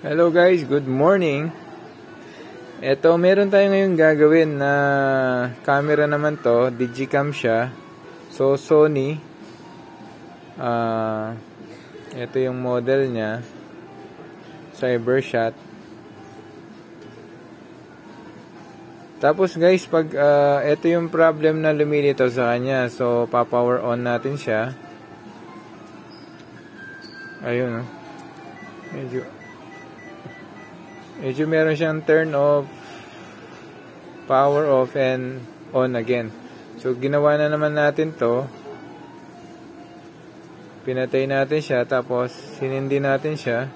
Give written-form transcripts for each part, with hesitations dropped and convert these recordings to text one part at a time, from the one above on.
Hello guys, good morning. Eto, meron tayo ngayong gagawin na camera naman to, Digicam siya. So Sony. Ito yung model niya. Cybershot. Tapos guys, pag ito yung problem na lumilitaw sa kanya. So pa-power on natin siya. Ayun, medyo meron siyang turn off, power off, and on again. So ginawa na naman natin to. Pinatay natin siya, tapos sinindi natin siya.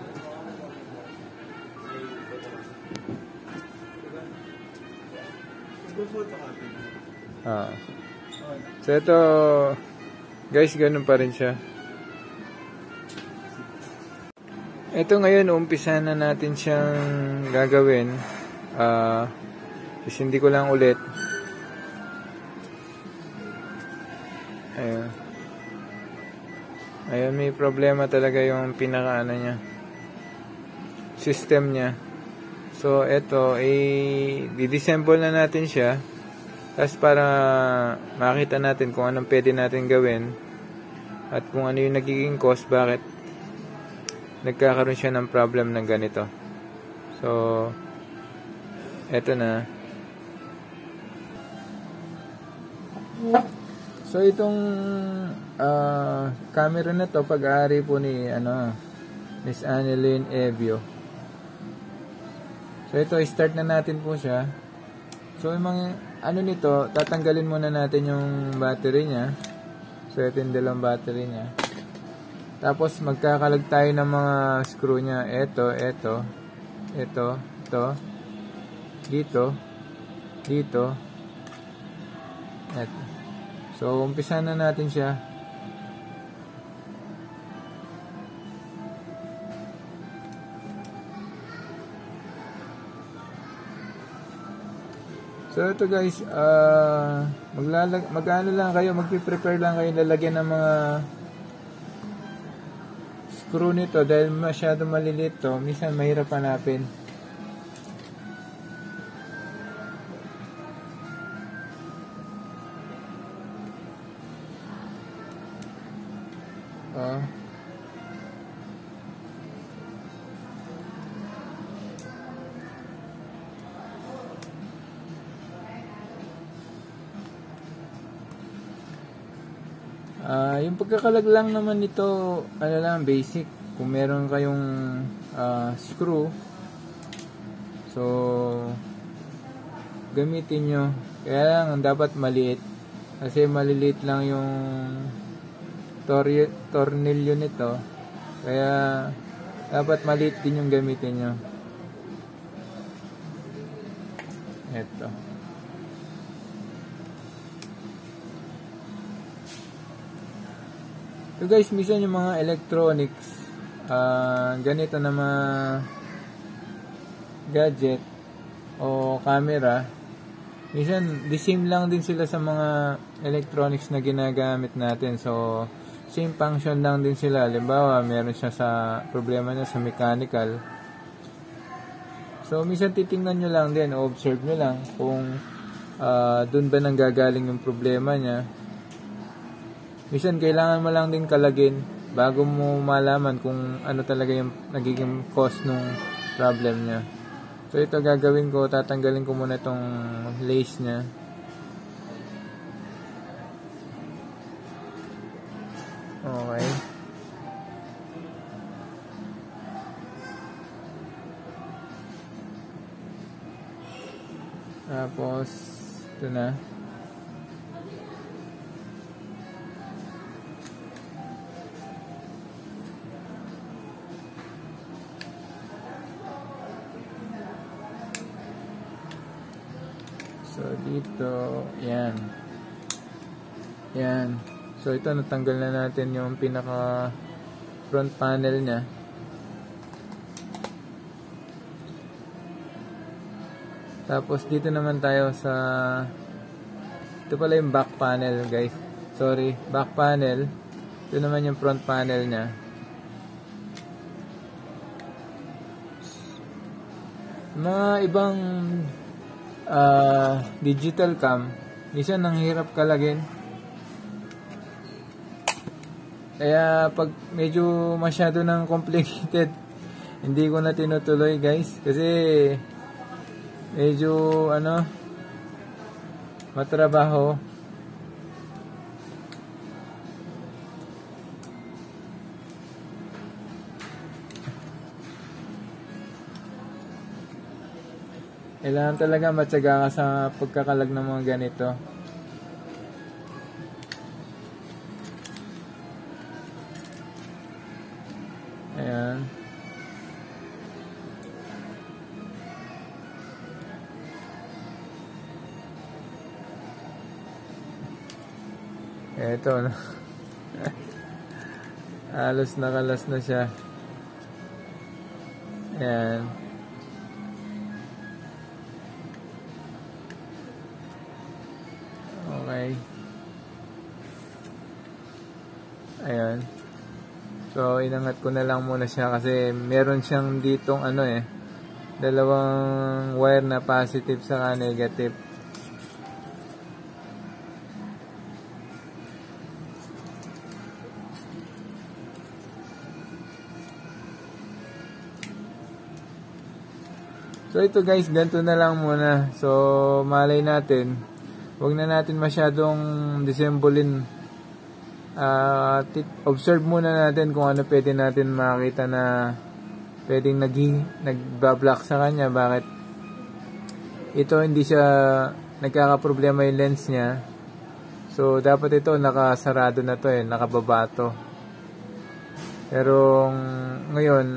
So ito guys, ganun pa rin siya. Ito ngayon, umpisa na natin siyang gagawin. Hindi ko lang ulit. Ayun. Ayun, may problema talaga yung pinaka-ano niya. System niya. So, ito, di-disassemble na natin siya. Tapos para makita natin kung anong pwede natin gawin. At kung ano yung nagiging cause, bakit nagkakaroon siya ng problem ng ganito. So, eto na. So, itong camera na to, pag-aari po ni Miss Annalyn Evio. So, ito, start na natin po siya. So, yung mga nito, tatanggalin muna natin yung battery niya. So, ito yung dalawang battery niya. Tapos magkakalag tayo ng mga screw niya. Ito, dito, eto. So, umpisa na natin siya. So, ito guys, mag-ano lang kayo, magpiprepare lang kayo, lalagyan ng mga screw nito dahil masyado maliliit to, minsan mahirap hanapin. Yung pagkakalag lang naman nito, basic. Kung meron kayong screw, so gamitin nyo. Kaya lang dapat maliit, kasi maliliit lang yung tornilyo nito. Kaya dapat maliit din yung gamitin nyo. Eto. So guys, minsan yung mga electronics, ganito na mga gadget o camera, minsan the same lang din sila sa mga electronics na ginagamit natin. So same function lang din sila. Halimbawa, meron siya sa problema niya sa mechanical. So minsan titingnan nyo lang din, observe nyo lang kung dun ba nanggagaling yung problema niya. Minsan kailangan mo lang din kalagin bago mo malaman kung ano talaga yung nagiging cause ng problem niya. So ito gagawin ko, tatanggalin ko muna itong lace niya. Okay. Tapos ito na. So, dito, yan. So, ito, natanggal na natin yung pinaka front panel niya. Tapos, dito naman tayo sa ito pala yung back panel, guys. Sorry, back panel. Ito naman yung front panel niya. Mga ibang digital cam, minsan ang hirap kalagin. Kaya pag medyo masyado ng complicated, hindi ko na tinutuloy guys. Kasi medyo matrabaho. Kailangan talaga matyaga ka sa pagkakalag ng mga ganito. Ayan. Eto na. Halos nakalas na siya. Ayan. Okay. Ayan. So, inangat ko na lang muna siya kasi meron siyang ditong dalawang wire na positive saka negative. So, ito guys, ganito na lang muna. So, malay natin, huwag na natin masyadong disemblein. Observe muna natin kung ano pwede natin makita na pwedeng nagbablock sa kanya. Bakit ito hindi siya nagkakaproblema yung lens niya. So dapat ito nakasarado na to, nakababa to. Pero ngayon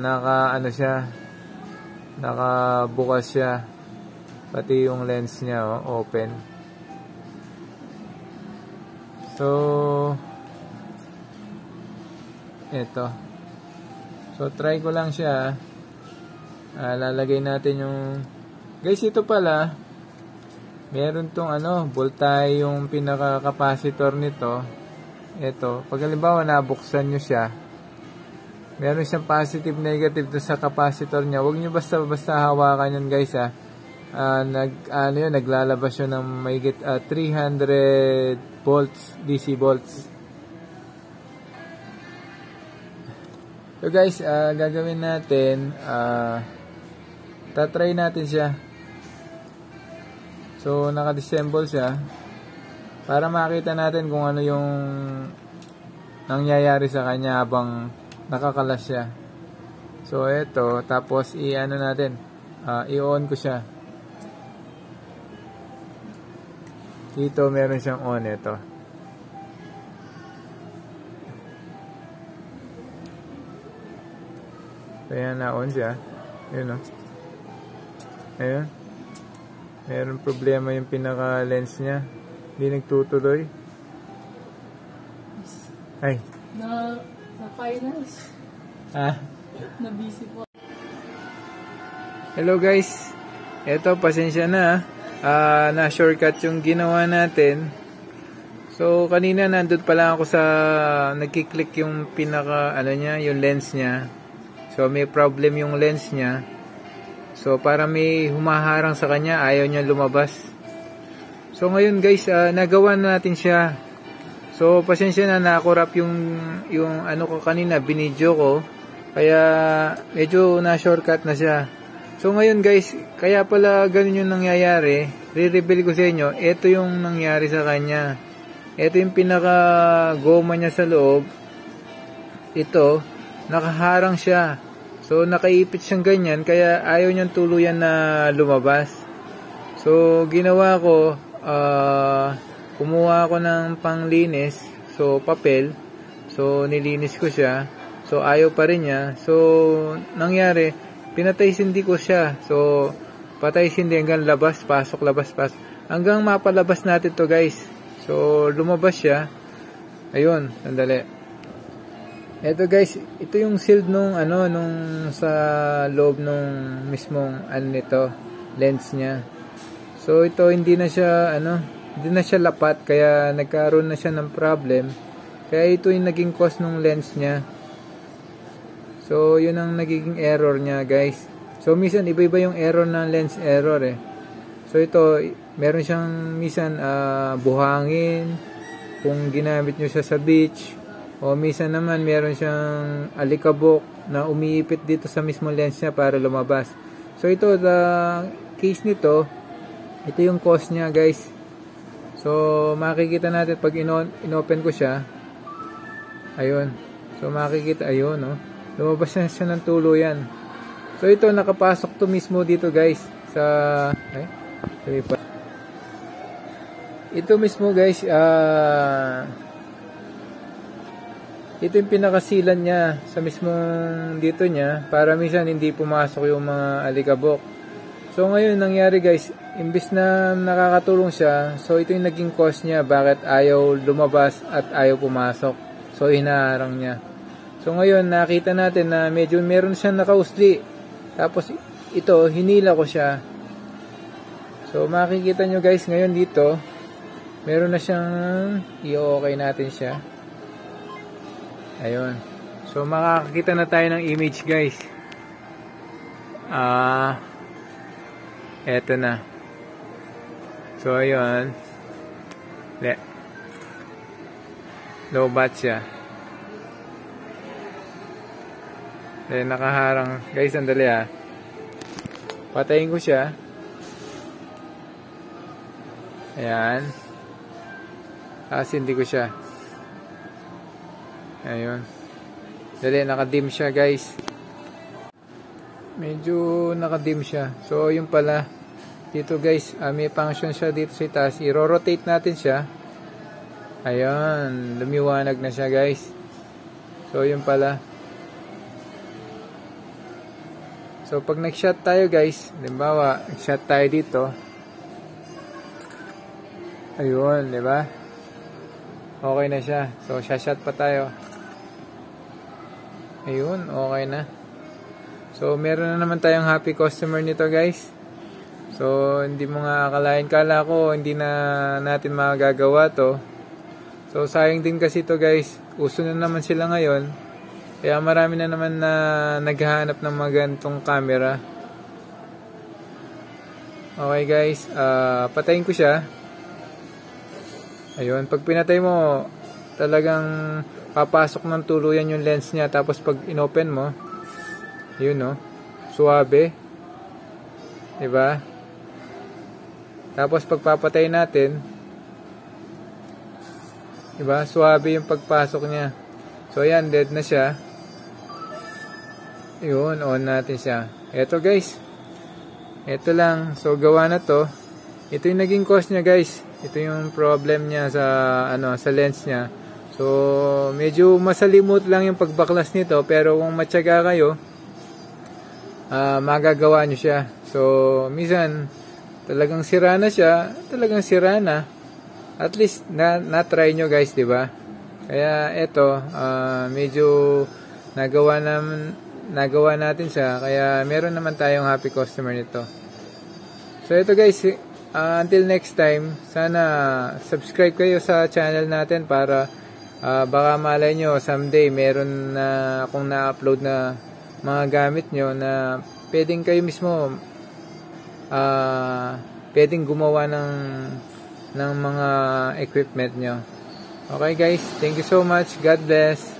nakabukas siya, pati yung lens niya open. So ito. So try ko lang siya. Lalagay natin yung guys, ito pala meron tong voltahe yung pinaka capacitor nito. Ito, pag halimbawa nabuksan nyo siya, meron siyang positive negative to sa capacitor niya. Huwag nyo basta hawakan yun guys naglalabas yun ng mahigit 300 volts, DC volts. So guys, gagawin natin, tatry natin siya. So naka-disassemble siya para makita natin kung ano yung nangyayari sa kanya habang nakakalas siya. So eto, tapos natin, i-on ko siya. Dito meron siyang on, ito. Kaya na-on siya. Ayun Ayun. Meron problema yung pinaka-lens niya. Hindi nagtutuloy. Ay. Sa finals. Na busy po. Hello guys. Eto, pasensya na. Na-shortcut yung ginawa natin. So, kanina nandun pala ako sa nagkiklik yung pinaka, yung lens niya. So, may problem yung lens niya. So, para may humaharang sa kanya, ayaw niya lumabas. So, ngayon guys, nagawa na natin siya. So, pasensya na, nakurap yung ko kanina, binidyo ko. Kaya, medyo na-shortcut na siya. So, ngayon guys, kaya pala ganun yung nangyayari. Re-reveal ko sa inyo, ito yung nangyari sa kanya. Ito yung pinaka-goma niya sa loob. Ito, nakaharang siya. So, nakaipit siyang ganyan, kaya ayaw niyang tuluyan na lumabas. So, ginawa ko, kumuha ako ng panglinis, so, papel. So, nilinis ko siya. So, ayaw pa rin niya. So, nangyari, pinatay sindi ko siya. So, patay sindi hanggang labas, pasok, labas, pasok. Hanggang mapalabas natin to guys. So, lumabas siya. Ayun, sandali. Eto guys, ito yung sealed nung sa loob nung mismong nito, lens niya. So ito hindi na siya lapat, kaya nagkaroon na siya ng problem. Kaya ito yung naging cause nung lens niya. So yun ang nagiging error niya guys. So minsan iba-iba yung error ng lens error eh. So ito, meron siyang minsan buhangin kung ginamit nyo siya sa beach, o minsan naman meron siyang alikabok na umiipit dito sa mismo lens niya para lumabas. So ito, the case nito, ito yung cause niya guys. So makikita natin pag inopen ko siya, ayun. So makikita, ayun, no? Lumabas na siya ng tuluyan. So ito, nakapasok to mismo dito guys sa ito mismo guys, ito yung pinakasilan niya sa mismong dito niya para minsan hindi pumasok yung mga alikabok. So ngayon nangyari guys, imbis na nakakatulong siya, so ito yung naging cause niya bakit ayaw lumabas at ayaw pumasok. So hinaharang niya. So ngayon nakita natin na medyo meron siyang nakausli. Tapos ito, hinila ko siya. So makikita nyo guys ngayon dito, meron na siyang i-okay natin siya. Ayun. So makakakita na tayo ng image guys. Eto na. So ayun. Low bat siya. Nakaharang. Guys, sandali ha. Patayin ko siya. Ayan. Hindi ko siya. Ayun. Dali, nakadim siya guys. Medyo nakadim siya. So, yun pala. Dito guys, may function siya dito sa itaas. I-rotate natin siya. Ayun. Lumiwanag na siya guys. So, yun pala. So, pag nag-shot tayo guys, halimbawa, nag-shot tayo dito. Ayun, di ba? Okay na siya. So, shot pa tayo. Ayun, okay na. So, meron na naman tayong happy customer nito guys. So, hindi mo nga akalain. Kala ko, hindi na natin magagawa to. So, sayang din kasi to guys. Uso na naman sila ngayon. Kaya marami na naman na naghahanap ng mga ganitong camera. Okay guys, patayin ko siya. Ayun, pag pinatay mo, talagang papasok ng tuluyan yung lens niya. Tapos pag inopen mo, yun no, suwabe. Diba? Tapos pagpapatay natin, diba, suwabe yung pagpasok niya. So ayan, dead na siya. Yun, on natin siya. Eto guys. Eto lang. So gawa na to. Ito yung naging cause niya guys. Ito yung problem niya sa sa lens niya. So medyo masalimot lang yung pagbaklas nito, pero kung matyaga kayo, magagawa nyo siya. So minsan talagang sira na siya, talagang sira na. At least na-try nyo guys, 'di ba? Kaya eto, medyo nagawa natin siya, kaya meron naman tayong happy customer nito. So ito guys, until next time, sana subscribe kayo sa channel natin para baka malay nyo someday meron na akong na-upload na mga gamit nyo na pwedeng kayo mismo pwedeng gumawa ng mga equipment nyo. Okay guys, thank you so much. God bless.